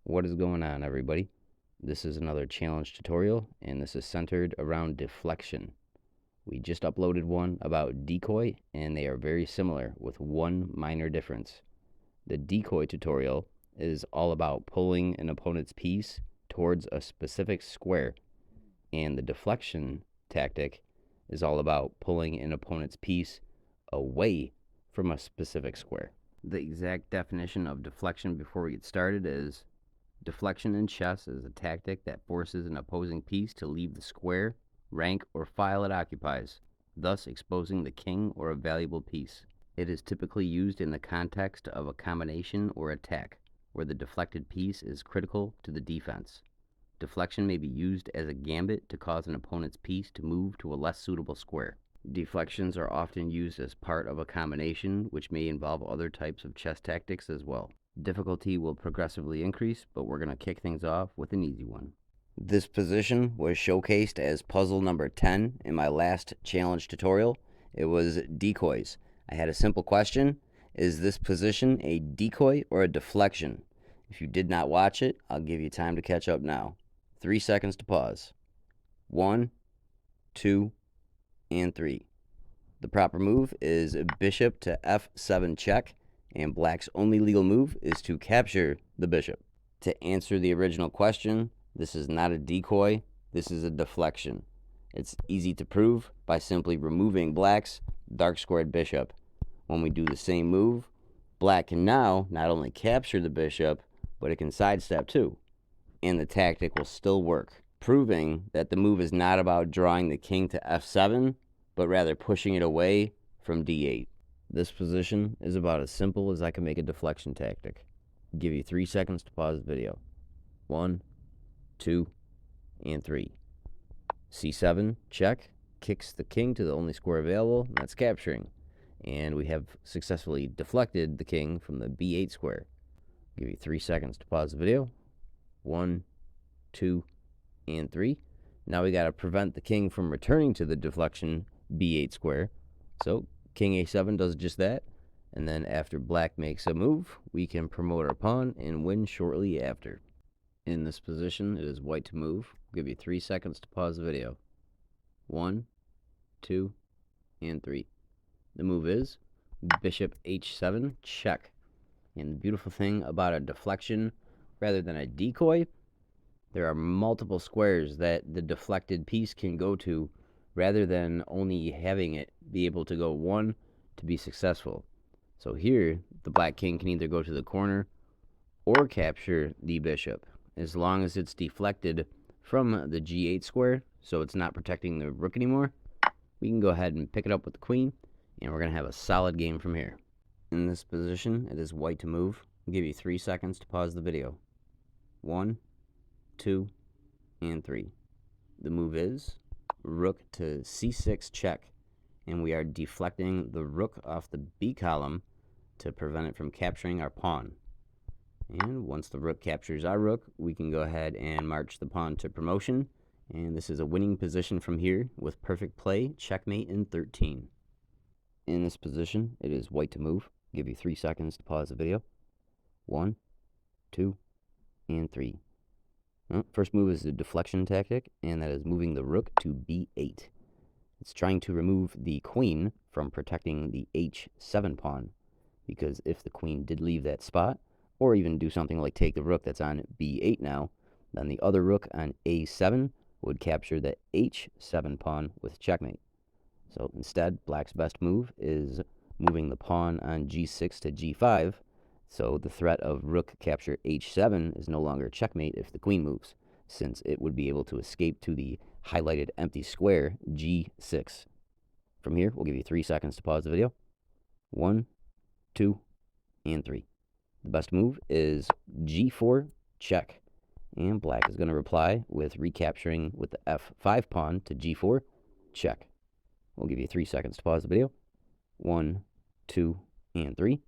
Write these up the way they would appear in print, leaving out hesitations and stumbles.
What is going on, everybody? This is another challenge tutorial, and this is centered around deflection. We just uploaded one about decoy, and they are very similar with one minor difference. The decoy tutorial is all about pulling an opponent's piece towards a specific square, and the deflection tactic is all about pulling an opponent's piece away from a specific square. The exact definition of deflection before we get started is: deflection in chess is a tactic that forces an opposing piece to leave the square, rank, or file it occupies, thus exposing the king or a valuable piece. It is typically used in the context of a combination or attack, where the deflected piece is critical to the defense. Deflection may be used as a gambit to cause an opponent's piece to move to a less suitable square. Deflections are often used as part of a combination, which may involve other types of chess tactics as well. Difficulty will progressively increase, but we're going to kick things off with an easy one. This position was showcased as puzzle number 10 in my last challenge tutorial. It was decoys. I had a simple question: is this position a decoy or a deflection? If you did not watch it, I'll give you time to catch up now. 3 seconds to pause. 1, 2, and 3. The proper move is bishop to f7 check, and black's only legal move is to capture the bishop. To answer the original question, this is not a decoy, this is a deflection. It's easy to prove by simply removing black's dark squared bishop. When we do the same move, black can now not only capture the bishop, but it can sidestep too, and the tactic will still work, proving that the move is not about drawing the king to f7, but rather pushing it away from d8. This position is about as simple as I can make a deflection tactic. I'll give you 3 seconds to pause the video. 1, 2, and 3. c7 check kicks the king to the only square available, and that's capturing. And we have successfully deflected the king from the b8 square. I'll give you 3 seconds to pause the video. 1, 2, and 3. Now we got to prevent the king from returning to the deflection b8 square. So king a7 does just that, and then after black makes a move, we can promote our pawn and win shortly after. In this position, it is white to move. I'll give you 3 seconds to pause the video. 1, 2, and 3. The move is bishop h7 check. And the beautiful thing about a deflection rather than a decoy, there are multiple squares that the deflected piece can go to, rather than only having it be able to go one to be successful. So here, the black king can either go to the corner or capture the bishop, as long as it's deflected from the g8 square, so it's not protecting the rook anymore. We can go ahead and pick it up with the queen, and we're going to have a solid game from here. In this position, it is white to move. I'll give you 3 seconds to pause the video. 1, 2, and 3. The move is rook to c6 check, and we are deflecting the rook off the b column to prevent it from capturing our pawn. And once the rook captures our rook, we can go ahead and march the pawn to promotion, and this is a winning position from here with perfect play, checkmate in 13. In this position, it is white to move. I'll give you 3 seconds to pause the video. 1, 2, and 3. First move is the deflection tactic, and that is moving the rook to b8. It's trying to remove the queen from protecting the h7 pawn, because if the queen did leave that spot, or even do something like take the rook that's on b8 now, then the other rook on a7 would capture the h7 pawn with checkmate. So instead, black's best move is moving the pawn on g6 to g5, so the threat of rook capture h7 is no longer checkmate if the queen moves, since it would be able to escape to the highlighted empty square g6. From here, we'll give you 3 seconds to pause the video. 1, 2, and 3. The best move is g4 check, and black is going to reply with recapturing with the f5 pawn to g4 check. We'll give you 3 seconds to pause the video. 1, 2, and 3.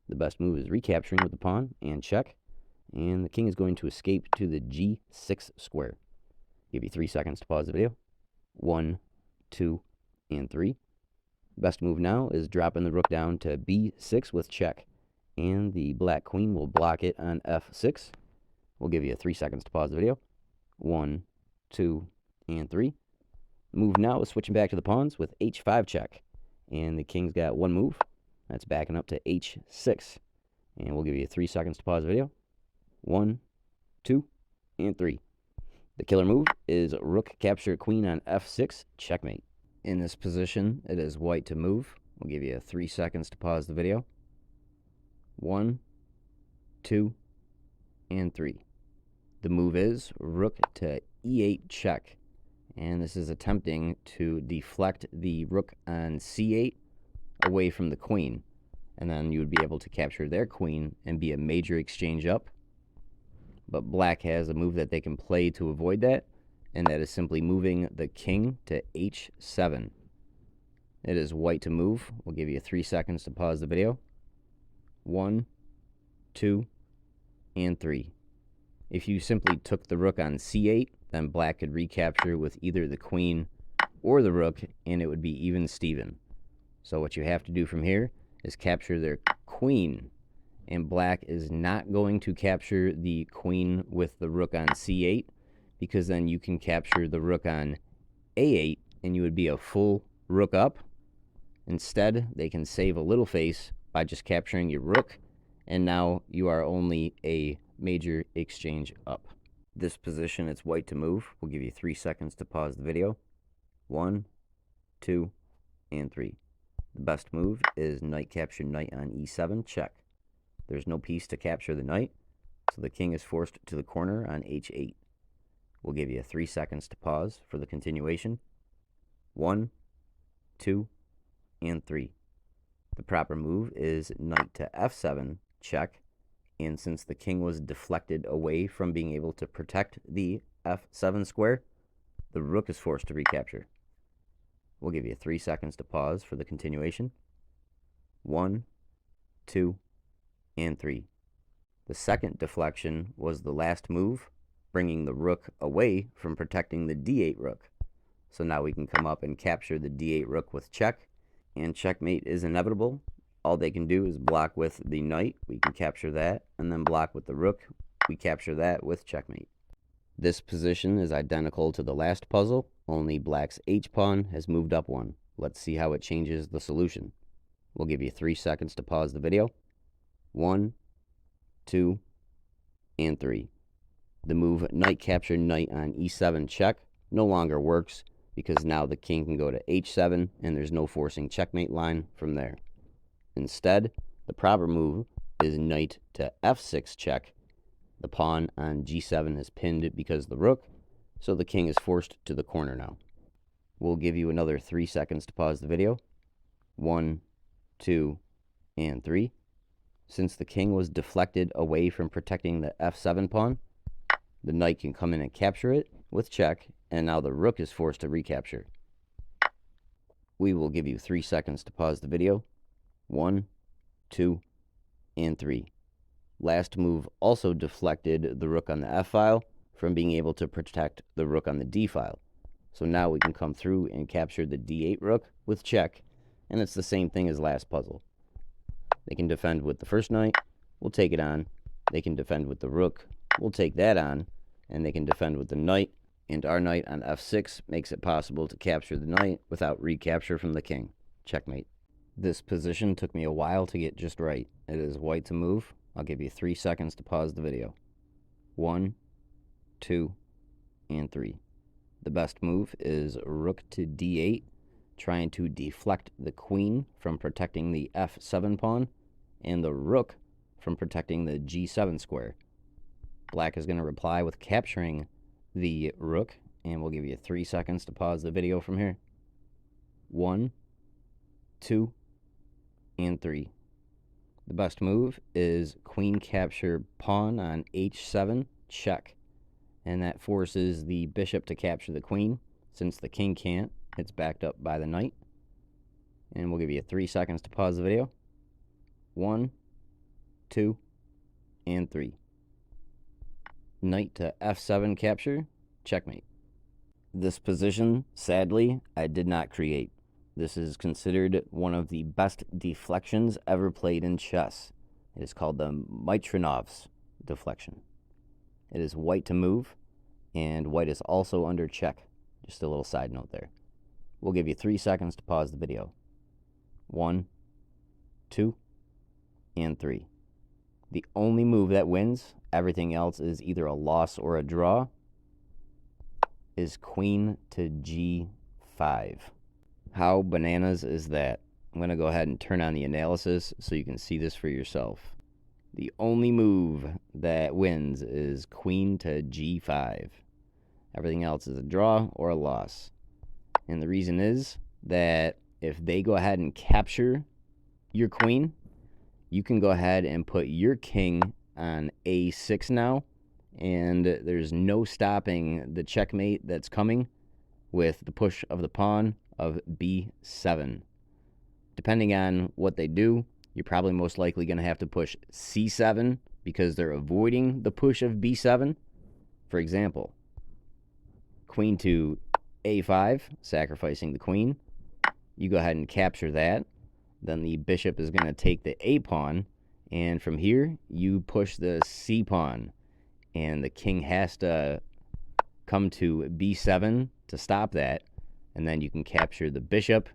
The best move is recapturing with the pawn and check, and the king is going to escape to the g6 square. Give you 3 seconds to pause the video. 1, 2, and 3. Best move now is dropping the rook down to b6 with check, and the black queen will block it on f6. We'll give you 3 seconds to pause the video. 1, 2, and 3. Move now is switching back to the pawns with h5 check. And the king's got one move. That's backing up to h6. And we'll give you 3 seconds to pause the video. 1, 2, and 3. The killer move is rook capture queen on f6, checkmate. In this position, it is white to move. We'll give you 3 seconds to pause the video. 1, 2, and 3. The move is rook to e8 check. And this is attempting to deflect the rook on c8 away from the queen. And then you would be able to capture their queen and be a major exchange up. But black has a move that they can play to avoid that, and that is simply moving the king to h7. It is white to move. We'll give you 3 seconds to pause the video. 1, 2, and 3. If you simply took the rook on c8, then black could recapture with either the queen or the rook, and it would be even Steven. So what you have to do from here is capture their queen. And black is not going to capture the queen with the rook on c8, because then you can capture the rook on a8, and you would be a full rook up. Instead, they can save a little face by just capturing your rook, and now you are only a major exchange up. This position, it's white to move. We'll give you 3 seconds to pause the video. 1, 2, and 3. The best move is knight capture knight on e7, check. There's no piece to capture the knight, so the king is forced to the corner on h8. We'll give you 3 seconds to pause for the continuation. 1, 2, and 3. The proper move is knight to f7, check, and since the king was deflected away from being able to protect the f7 square, the rook is forced to recapture. We'll give you 3 seconds to pause for the continuation. 1, 2, and 3. The second deflection was the last move, bringing the rook away from protecting the d8 rook. So now we can come up and capture the d8 rook with check, and checkmate is inevitable. All they can do is block with the knight, we can capture that, and then block with the rook, we capture that with checkmate. This position is identical to the last puzzle, only black's h-pawn has moved up one. Let's see how it changes the solution. We'll give you 3 seconds to pause the video. 1, 2, and 3. The move knight capture knight on e7 check no longer works because now the king can go to h7 and there's no forcing checkmate line from there. Instead, the proper move is knight to f6 check. The pawn on g7 is pinned because of the rook, so the king is forced to the corner now. We'll give you another 3 seconds to pause the video. 1, 2, and 3. Since the king was deflected away from protecting the f7 pawn, the knight can come in and capture it with check, and now the rook is forced to recapture. We will give you 3 seconds to pause the video. 1, 2, and 3. Last move also deflected the rook on the f file from being able to protect the rook on the d file. So now we can come through and capture the d8 rook with check, and it's the same thing as last puzzle. They can defend with the first knight, we'll take it on. They can defend with the rook, we'll take that on. And they can defend with the knight, and our knight on f6 makes it possible to capture the knight without recapture from the king. Checkmate. This position took me a while to get just right. It is white to move. I'll give you 3 seconds to pause the video. 1, 2, and 3. The best move is rook to d8, trying to deflect the queen from protecting the f7 pawn, and the rook from protecting the g7 square. Black is going to reply with capturing the rook, and we'll give you 3 seconds to pause the video from here. 1, 2, and 3. The best move is queen capture pawn on h7, check. And that forces the bishop to capture the queen. Since the king can't, it's backed up by the knight. And we'll give you 3 seconds to pause the video. 1, 2, and 3. Knight to f7 capture, checkmate. This position, sadly, I did not create. This is considered one of the best deflections ever played in chess. It is called the Mitronov's deflection. It is white to move, and white is also under check. Just a little side note there. We'll give you 3 seconds to pause the video. 1, 2, and 3. The only move that wins, everything else is either a loss or a draw, is queen to g5. How bananas is that? I'm going to go ahead and turn on the analysis so you can see this for yourself. The only move that wins is queen to g5. Everything else is a draw or a loss. And the reason is that if they go ahead and capture your queen, you can go ahead and put your king on a6 now, and there's no stopping the checkmate that's coming with the push of the pawn of b7. Depending on what they do, you're probably most likely going to have to push c7 because they're avoiding the push of b7. For example, queen to a5, sacrificing the queen. You go ahead and capture that. Then the bishop is going to take the a pawn, and from here you push the c pawn, and the king has to come to b7 to stop that, and then you can capture the bishop,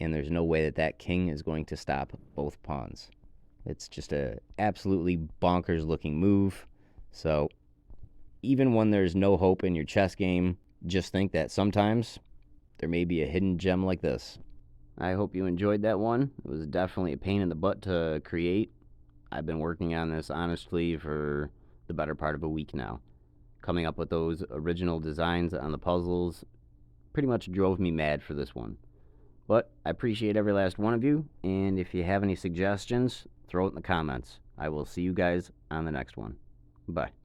and there's no way that that king is going to stop both pawns. It's just a absolutely bonkers looking move. So even when there's no hope in your chess game, just think that sometimes there may be a hidden gem like this. I hope you enjoyed that one. It was definitely a pain in the butt to create. I've been working on this honestly for the better part of a week now. Coming up with those original designs on the puzzles pretty much drove me mad for this one. But I appreciate every last one of you, and if you have any suggestions, throw it in the comments. I will see you guys on the next one. Bye.